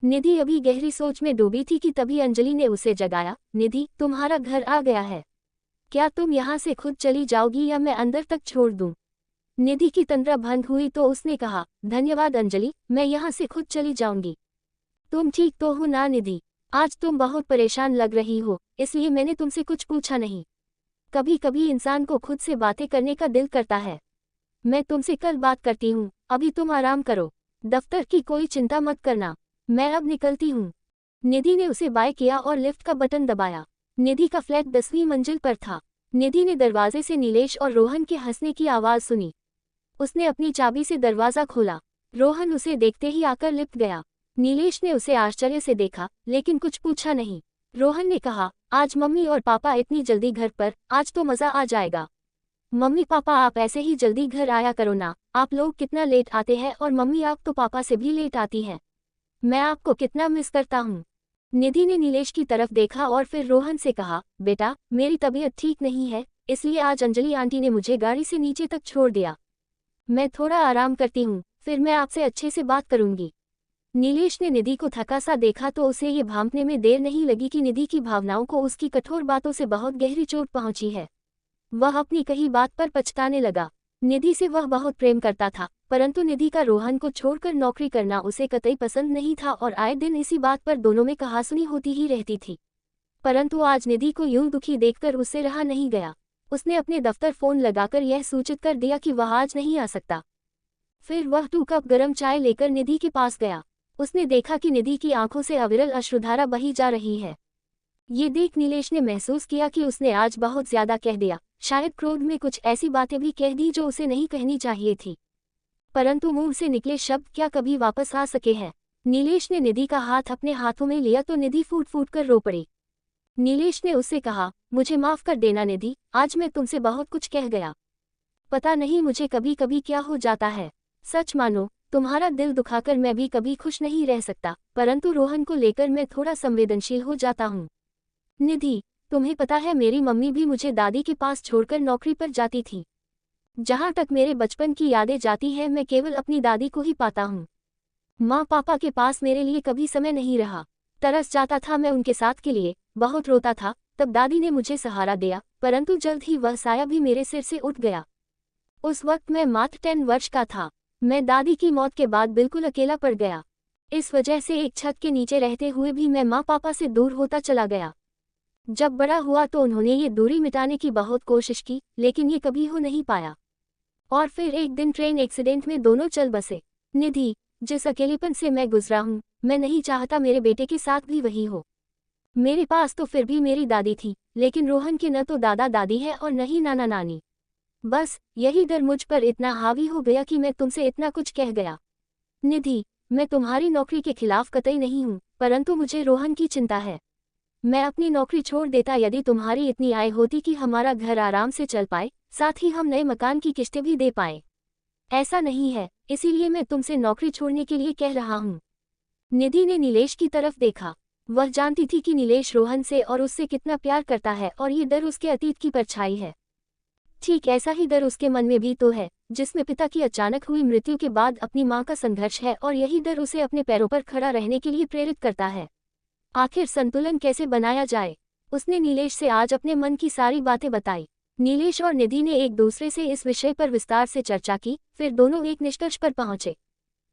निधि अभी गहरी सोच में डूबी थी कि तभी अंजलि ने उसे जगाया। निधि, तुम्हारा घर आ गया है। क्या तुम यहाँ से खुद चली जाओगी या मैं अंदर तक छोड़ दूँ? निधि की तंद्रा भंग हुई तो उसने कहा, धन्यवाद अंजलि, मैं यहाँ से खुद चली जाऊंगी। तुम ठीक तो हो ना निधि? आज तुम बहुत परेशान लग रही हो, इसलिए मैंने तुमसे कुछ पूछा नहीं। कभी कभी इंसान को खुद से बातें करने का दिल करता है। मैं तुमसे कल बात करती हूँ, अभी तुम आराम करो। दफ्तर की कोई चिंता मत करना, मैं अब निकलती हूँ। निधि ने उसे बाय किया और लिफ्ट का बटन दबाया। निधि का फ्लैट 10वीं मंजिल पर था। निधि ने दरवाजे से नीलेश और रोहन के हंसने की आवाज़ सुनी। उसने अपनी चाबी से दरवाज़ा खोला। रोहन उसे देखते ही आकर लिपट गया। नीलेश ने उसे आश्चर्य से देखा, लेकिन कुछ पूछा नहीं। रोहन ने कहा, आज मम्मी और पापा इतनी जल्दी घर पर, आज तो मज़ा आ जाएगा। मम्मी पापा आप ऐसे ही जल्दी घर आया करो ना, आप लोग कितना लेट आते हैं और मम्मी आप तो पापा से भी लेट आती हैं। मैं आपको कितना मिस करता हूँ। निधि ने नीलेश की तरफ देखा और फिर रोहन से कहा, बेटा मेरी तबीयत ठीक नहीं है, इसलिए आज अंजलि आंटी ने मुझे गाड़ी से नीचे तक छोड़ दिया। मैं थोड़ा आराम करती हूँ, फिर मैं आपसे अच्छे से बात करूँगी। नीलेश ने निधि को थका सा देखा तो उसे ये भांपने में देर नहीं लगी कि निधि की भावनाओं को उसकी कठोर बातों से बहुत गहरी चोट पहुंची है। वह अपनी कही बात पर पछताने लगा। निधि से वह बहुत प्रेम करता था, परंतु निधि का रोहन को छोड़कर नौकरी करना उसे कतई पसंद नहीं था और आए दिन इसी बात पर दोनों में कहासुनी होती ही रहती थी। परंतु आज निधि को यूं दुखी देखकर उससे रहा नहीं गया। उसने अपने दफ्तर फोन लगाकर यह सूचित कर दिया कि वह आज नहीं आ सकता। फिर वह 2 कप गर्म चाय लेकर निधि के पास गया। उसने देखा कि निधि की आंखों से अविरल अश्रुधारा बही जा रही है। ये देख नीलेश ने महसूस किया कि उसने आज बहुत ज्यादा कह दिया, शायद क्रोध में कुछ ऐसी बातें भी कह दी जो उसे नहीं कहनी चाहिए थी। परंतु मुंह से निकले शब्द क्या कभी वापस आ सके हैं? नीलेश ने निधि का हाथ अपने हाथों में लिया तो निधि फूट फूट कर रो पड़ी। नीलेश ने उससे कहा, मुझे माफ कर देना निधि, आज मैं तुमसे बहुत कुछ कह गया। पता नहीं मुझे कभी कभी क्या हो जाता है। सच मानो, तुम्हारा दिल दुखाकर मैं भी कभी खुश नहीं रह सकता, परंतु रोहन को लेकर मैं थोड़ा संवेदनशील हो जाता हूँ। निधि, तुम्हें पता है मेरी मम्मी भी मुझे दादी के पास छोड़कर नौकरी पर जाती थी। जहाँ तक मेरे बचपन की यादें जाती हैं मैं केवल अपनी दादी को ही पाता हूँ। माँ पापा के पास मेरे लिए कभी समय नहीं रहा। तरस जाता था मैं उनके साथ के लिए, बहुत रोता था, तब दादी ने मुझे सहारा दिया, परंतु जल्द ही वह साया भी मेरे सिर से उठ गया। उस वक्त मैं मात्र 10 वर्ष का था। मैं दादी की मौत के बाद बिल्कुल अकेला पड़ गया। इस वजह से एक छत के नीचे रहते हुए भी मैं माँ पापा से दूर होता चला गया। जब बड़ा हुआ तो उन्होंने ये दूरी मिटाने की बहुत कोशिश की, लेकिन ये कभी हो नहीं पाया। और फिर एक दिन ट्रेन एक्सीडेंट में दोनों चल बसे। निधि, जिस अकेलेपन से मैं गुजरा हूँ, मैं नहीं चाहता मेरे बेटे के साथ भी वही हो। मेरे पास तो फिर भी मेरी दादी थी, लेकिन रोहन के न तो दादा दादी है और न ही नाना नानी। बस यही डर मुझ पर इतना हावी हो गया कि मैं तुमसे इतना कुछ कह गया। निधि, मैं तुम्हारी नौकरी के खिलाफ कतई नहीं हूँ, परंतु मुझे रोहन की चिंता है। मैं अपनी नौकरी छोड़ देता यदि तुम्हारी इतनी आय होती कि हमारा घर आराम से चल पाए, साथ ही हम नए मकान की किस्तें भी दे पाएं। ऐसा नहीं है, इसीलिए मैं तुमसे नौकरी छोड़ने के लिए कह रहा हूँ। निधि ने नीलेश की तरफ देखा। वह जानती थी कि नीलेश रोहन से और उससे कितना प्यार करता है और ये डर उसके अतीत की परछाई है। ठीक ऐसा ही डर उसके मन में भी तो है, जिसमें पिता की अचानक हुई मृत्यु के बाद अपनी मां का संघर्ष है, और यही डर उसे अपने पैरों पर खड़ा रहने के लिए प्रेरित करता है। आखिर संतुलन कैसे बनाया जाए? उसने नीलेश से आज अपने मन की सारी बातें बताई। नीलेश और निधि ने एक दूसरे से इस विषय पर विस्तार से चर्चा की, फिर दोनों एक निष्कर्ष पर पहुंचे।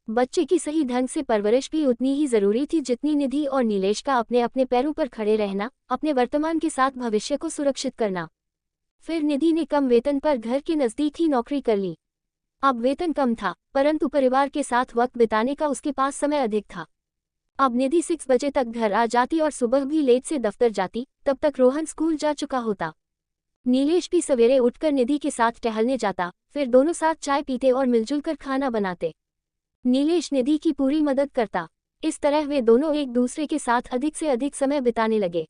बच्चे की सही ढंग से परवरिश भी उतनी ही जरूरी थी जितनी निधि और नीलेश का अपने अपने पैरों पर खड़े रहना, अपने वर्तमान के साथ भविष्य को सुरक्षित करना। फिर निधि ने कम वेतन पर घर के नजदीक ही नौकरी कर ली। अब वेतन कम था, परंतु परिवार के साथ वक्त बिताने का उसके पास समय अधिक था। अब निधि 6 बजे तक घर आ जाती और सुबह भी लेट से दफ्तर जाती, तब तक रोहन स्कूल जा चुका होता। नीलेश भी सवेरे उठकर निधि के साथ टहलने जाता, फिर दोनों साथ चाय पीते और मिलजुल कर खाना बनाते। नीलेश निधि की पूरी मदद करता। इस तरह वे दोनों एक दूसरे के साथ अधिक से अधिक समय बिताने लगे।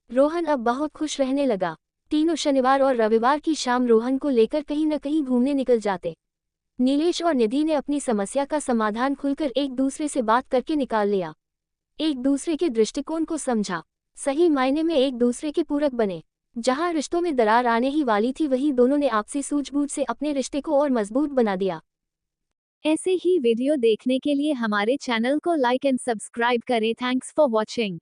रोहन अब बहुत खुश रहने लगा। तीनों शनिवार और रविवार की शाम रोहन को लेकर कहीं न कहीं घूमने निकल जाते। नीलेश और निधि ने अपनी समस्या का समाधान खुलकर एक दूसरे से बात करके निकाल लिया। एक दूसरे के दृष्टिकोण को समझा, सही मायने में एक दूसरे के पूरक बने। जहां रिश्तों में दरार आने ही वाली थी, वहीं दोनों ने आपसी सूझबूझ से अपने रिश्ते को और मजबूत बना दिया। ऐसे ही वीडियो देखने के लिए हमारे चैनल को लाइक एंड सब्सक्राइब करें। Thanks for watching.